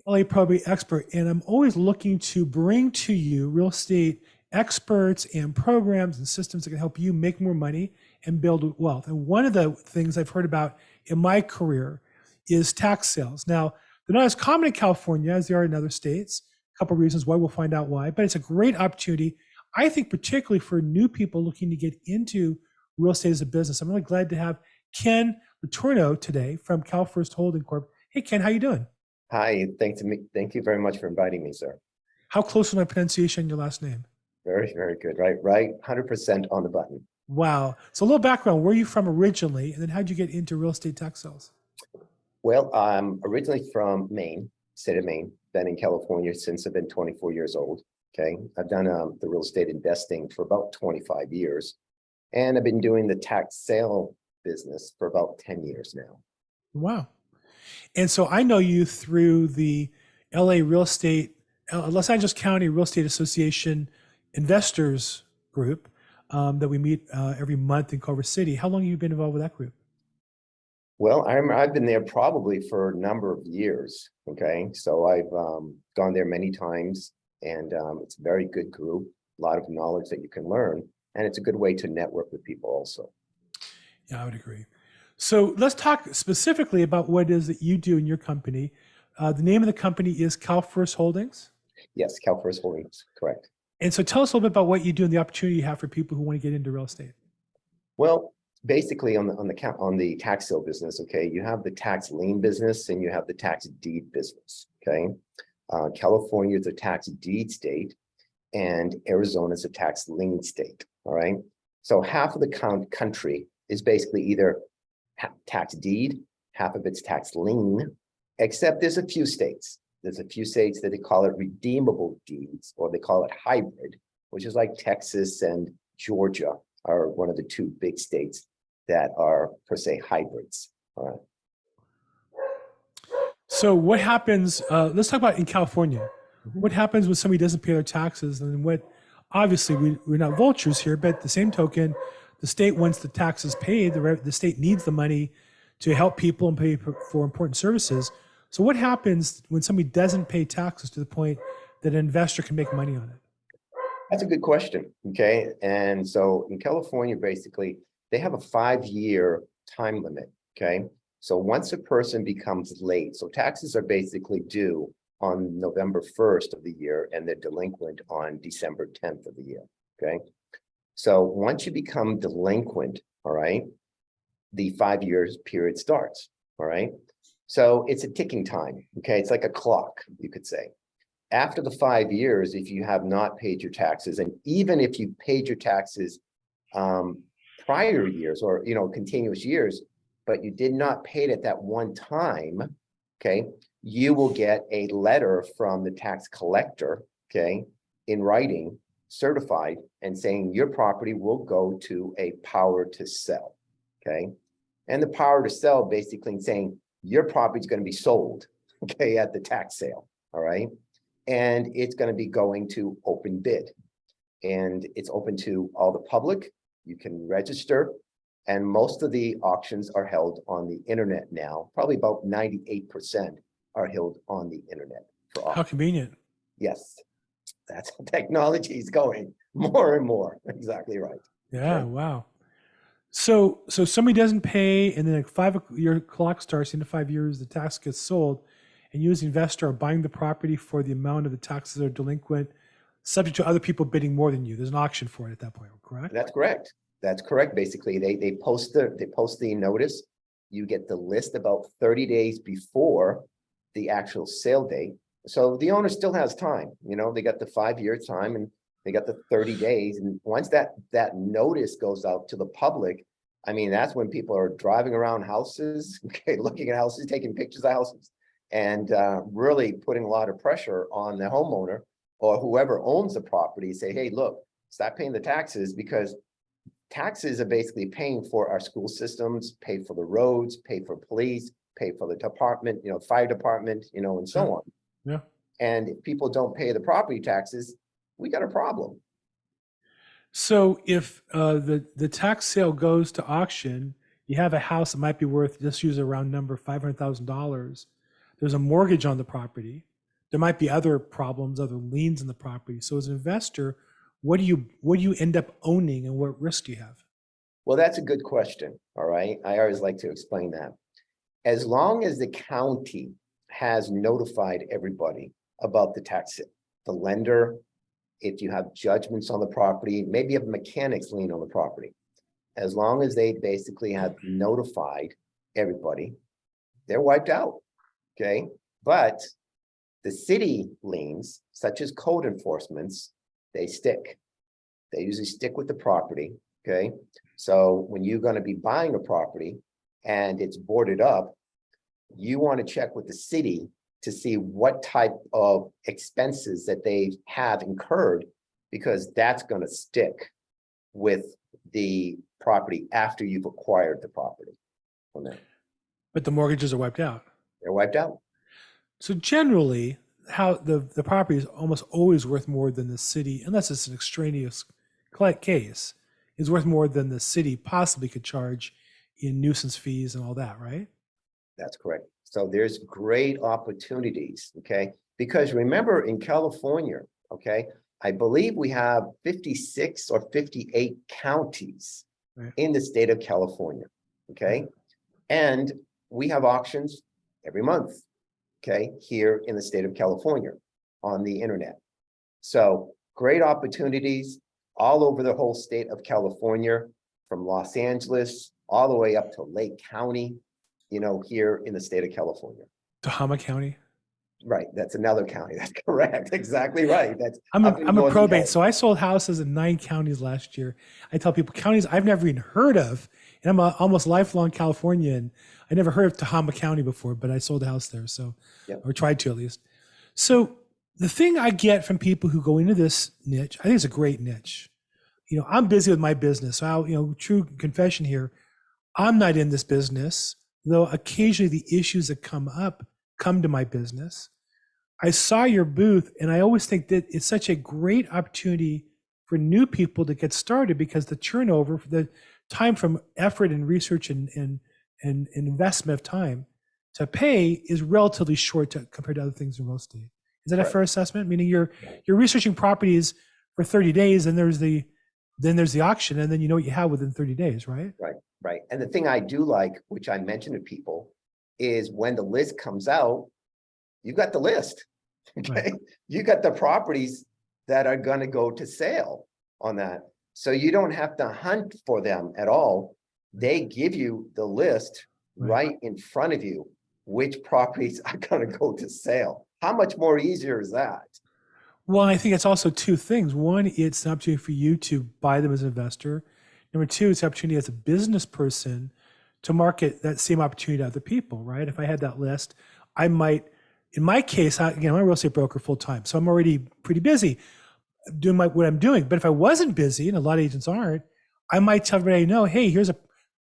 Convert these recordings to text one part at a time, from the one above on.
LAProbate expert, and I'm always looking to bring to you real estate experts and programs and systems that can help you make more money and build wealth. And one of the things I've heard about in my career is tax sales. Now, they're not as common in California as they are in other states. A couple of reasons why, we'll find out why, but it's a great opportunity, I think, particularly for new people looking to get into real estate as a business. I'm really glad to have Ken Letourneau today from CalFirst Holding Corp. Hey, Ken, how you doing? Hi, thank you very much for inviting me, sir. How close was my pronunciation on your last name? Very, very good. Right, 100% on the button. Wow. So a little background, where are you from originally? And then how'd you get into real estate tax sales? Well, I'm originally from Maine, state of Maine. Been in California since I've been 24 years old. Okay. I've done the real estate investing for about 25 years. And I've been doing the tax sale business for about 10 years now. Wow. And so I know you through the LA Real Estate, Los Angeles County Real Estate Association Investors Group that we meet every month in Culver City. How long have you been involved with that group? Well, I've been there probably for a number of years. Okay. So I've gone there many times, and it's a very good group, a lot of knowledge that you can learn. And it's a good way to network with people also. Yeah, I would agree. So let's talk specifically about what it is that you do in your company. The name of the company is CalFirst Holdings? Yes, CalFirst Holdings, correct. And so tell us a little bit about what you do and the opportunity you have for people who want to get into real estate. Well, basically on the tax sale business, okay, you have the tax lien business and you have the tax deed business, okay? California is a tax deed state and Arizona is a tax lien state, all right? So half of the country is basically either tax deed, half of it's tax lien, except there's a few states. There's a few states that they call it redeemable deeds, or they call it hybrid, which is like Texas and Georgia are one of the two big states that are, per se, hybrids. All right. So what happens, let's talk about in California. What happens when somebody doesn't pay their taxes? And what, obviously we're not vultures here, but at the same token, the state, once the taxes paid, the state needs the money to help people and pay for important services. So what happens when somebody doesn't pay taxes to the point that an investor can make money on it? That's a good question, okay? And so in California, basically, they have a 5-year time limit, okay? So once a person becomes late, so taxes are basically due on November 1st of the year, and they're delinquent on December 10th of the year, okay? So once you become delinquent, all right, the 5 years period starts, all right? So it's a ticking time, okay? It's like a clock, you could say. After the 5 years, if you have not paid your taxes, and even if you paid your taxes prior years or, continuous years, but you did not pay it at that one time, okay, you will get a letter from the tax collector, okay, in writing, certified, and saying your property will go to a power to sell, okay? And the power to sell basically saying your property is going to be sold, okay, at the tax sale, all right? And it's going to be going to open bid. And it's open to all the public. You can register. And most of the auctions are held on the internet now. Probably about 98% are held on the internet. For auction. How convenient. Yes, that's how technology is going more and more. Exactly right. Yeah, right. Wow. So somebody doesn't pay, and then a 5-year clock starts into 5 years, the tax gets sold, and you as the investor are buying the property for the amount of the taxes that are delinquent, subject to other people bidding more than you. There's an auction for it at that point, correct? That's correct. That's correct. Basically, they post the notice. You get the list about 30 days before the actual sale date. So the owner still has time. They got the 5-year time and they got the 30 days. And once that notice goes out to the public, I mean, that's when people are driving around houses, okay, looking at houses, taking pictures of houses, and really putting a lot of pressure on the homeowner or whoever owns the property. Say, hey, look, stop paying the taxes, because taxes are basically paying for our school systems, pay for the roads, pay for police, pay for the department, fire department, and so on. Yeah. And if people don't pay the property taxes, we got a problem. So if the tax sale goes to auction, you have a house that might be worth, just use a round number, $500,000. There's a mortgage on the property. there might be other problems, other liens in the property. So as an investor, what do you end up owning and what risk do you have? Well, that's a good question. All right. I always like to explain that. As long as the county has notified everybody about the tax, the lender, if you have judgments on the property, maybe you have a mechanics lien on the property. As long as they basically have notified everybody, they're wiped out. Okay. But the city liens, such as code enforcements, they stick. They usually stick with the property. Okay. So when you're going to be buying a property and it's boarded up, you want to check with the city to see what type of expenses that they have incurred, because that's going to stick with the property after you've acquired the property. But the mortgages are wiped out. They're wiped out. So generally, how the property is almost always worth more than the city, unless it's an extraneous case, is worth more than the city possibly could charge in nuisance fees and all that, right? That's correct. So there's great opportunities, okay? Because remember, in California, okay, I believe we have 56 or 58 counties in the state of California, okay? And we have auctions every month, okay, here in the state of California on the internet. So great opportunities all over the whole state of California, from Los Angeles all the way up to Lake County, you know, here in the state of California. Tahoma County? Right, that's another county. That's correct. Exactly right. I'm a probate, so I sold houses in 9 counties last year. I tell people counties I've never even heard of, and I'm almost lifelong Californian. I never heard of Tahoma County before, but I sold a house there, so or tried to at least. So the thing I get from people who go into this niche, I think it's a great niche. You know, I'm busy with my business. So true confession here, I'm not in this business, though occasionally the issues that come to my business. I saw your booth, and I always think that it's such a great opportunity for new people to get started, because the turnover, the time from effort and research and investment of time to pay is relatively short compared to other things in real estate. Is that a fair assessment? Meaning you're researching properties for 30 days, and there's the auction, and then you know what you have within 30 days, right? Right. And the thing I do like, which I mention to people, is when the list comes out, you got the list. Okay. Right. You got the properties that are going to go to sale on that. So you don't have to hunt for them at all. They give you the list right in front of you, which properties are going to go to sale. How much more easier is that? Well, I think it's also two things. One, it's an opportunity for you to buy them as an investor. Number two, it's an opportunity as a business person to market that same opportunity to other people, right? If I had that list, I might, in my case, again, I'm a real estate broker full time, so I'm already pretty busy doing what I'm doing. But if I wasn't busy, and a lot of agents aren't, I might tell everybody I know, hey, here's a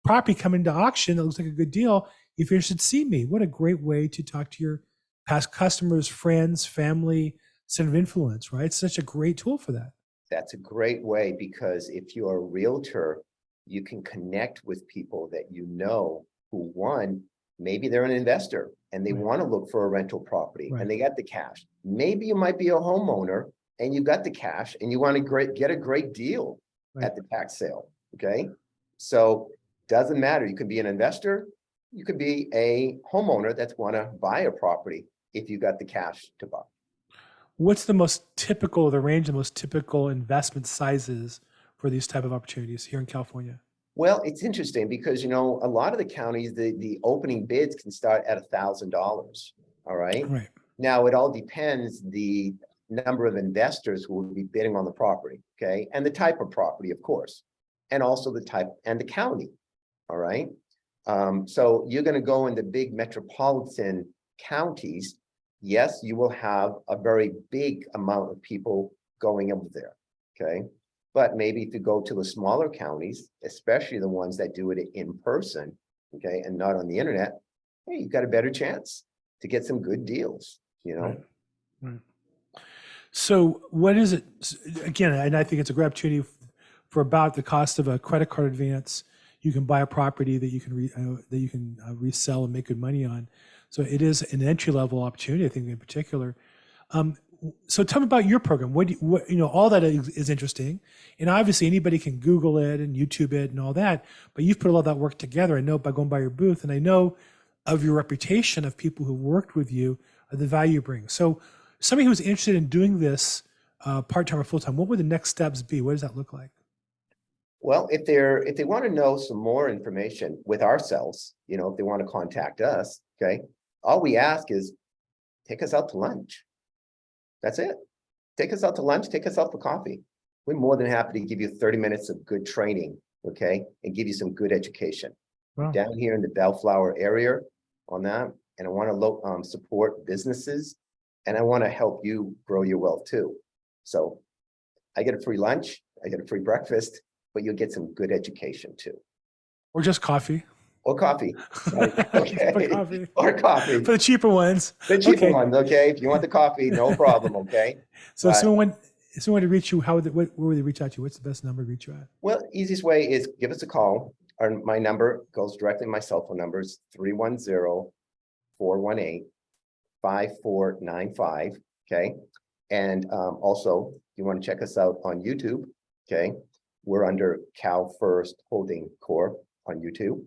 property coming to auction that looks like a good deal. If you're interested, see me. What a great way to talk to your past customers, friends, family, center of influence, right? It's such a great tool for that. That's a great way, because if you're a realtor, you can connect with people that you know who, one, maybe they're an investor and they want to look for a rental property and they got the cash. Maybe you might be a homeowner and you got the cash and you want to get a great deal at the tax sale. Okay. So doesn't matter. You can be an investor. You could be a homeowner that's want to buy a property if you got the cash to buy. What's the range of the most typical investment sizes for these type of opportunities here in California? Well, it's interesting because, a lot of the counties, the opening bids can start at $1,000. All right. Right. Now, it all depends the number of investors who will be bidding on the property. Okay. And the type of property, of course, and also the type and the county. All right. So you're going to go into big metropolitan counties. Yes, you will have a very big amount of people going over there. Okay. But maybe if you go to the smaller counties, especially the ones that do it in person, okay, and not on the internet, hey, you've got a better chance to get some good deals, Right. So what is it, again, and I think it's a great opportunity for about the cost of a credit card advance. You can buy a property that you can resell and make good money on. So it is an entry-level opportunity, I think, in particular. So tell me about your program. All that is interesting. And obviously anybody can Google it and YouTube it and all that, but you've put a lot of that work together. I know by going by your booth, and I know of your reputation of people who worked with you, the value you bring. So somebody who's interested in doing this part-time or full-time, what would the next steps be? What does that look like? Well, if they want to know some more information with ourselves, if they want to contact us, okay, all we ask is take us out to lunch. That's it. Take us out to lunch, take us out for coffee. We're more than happy to give you 30 minutes of good training, okay, and give you some good education. Wow. Down here in the Bellflower area on that, and I want to support businesses, and I want to help you grow your wealth too. So I get a free lunch, I get a free breakfast, but you'll get some good education too. Or just coffee. Or coffee. Right? Okay. Or coffee. Or coffee. For the cheaper ones. The cheaper ones, okay? If you want the coffee, no problem, okay? So if someone to reach you, where would they reach out to you? What's the best number to reach you at? Well, easiest way is give us a call. My number goes directly to my cell phone number is 310-418-5495, okay? And also, if you want to check us out on YouTube, okay? We're under Cal First Holding Corp on YouTube.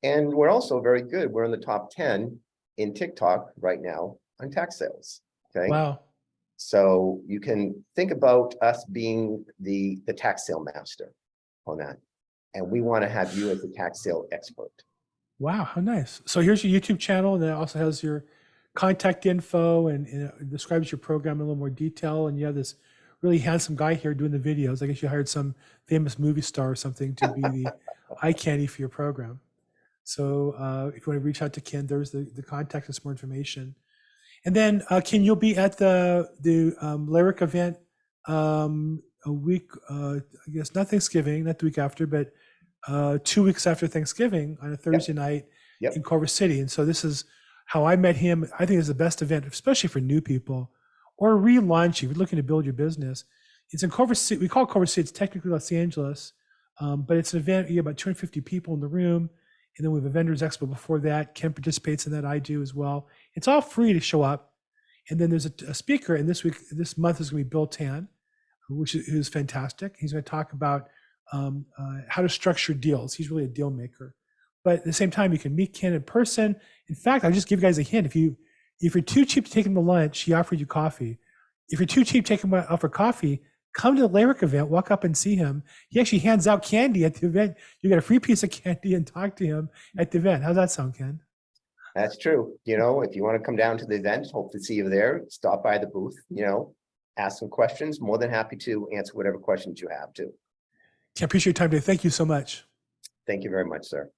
And we're also very good. We're in the top 10 in TikTok right now on tax sales. Okay. Wow. So you can think about us being the tax sale master on that. And we want to have you as a tax sale expert. Wow, how nice. So here's your YouTube channel, and it also has your contact info and it describes your program in a little more detail. And you have this really handsome guy here doing the videos. I guess you hired some famous movie star or something to be the eye candy for your program. So if you want to reach out to Ken, there's the contact and some more information. And then Ken, you'll be at the LARIC event a week, I guess not Thanksgiving, not the week after, but 2 weeks after Thanksgiving on a Thursday night in Culver City. And so this is how I met him. I think it's the best event, especially for new people or relaunch. If you're looking to build your business, it's in Culver City. We call it Culver City. It's technically Los Angeles, but it's an event. You have about 250 people in the room. And then we have a vendors expo before that. Ken participates in that. I do as well. It's all free to show up. And then there's a speaker. And this month is going to be Bill Tan, who's fantastic. He's going to talk about how to structure deals. He's really a deal maker. But at the same time, you can meet Ken in person. In fact, I'll just give you guys a hint. If you're too cheap to take him to lunch, he offered you coffee. If you're too cheap to take him out for coffee, come to the LARIC event, walk up and see him. He actually hands out candy at the event. You get a free piece of candy and talk to him at the event. How's that sound, Ken? That's true. If you want to come down to the event, hope to see you there. Stop by the booth, ask some questions. More than happy to answer whatever questions you have too. I appreciate your time today. Thank you so much. Thank you very much, sir.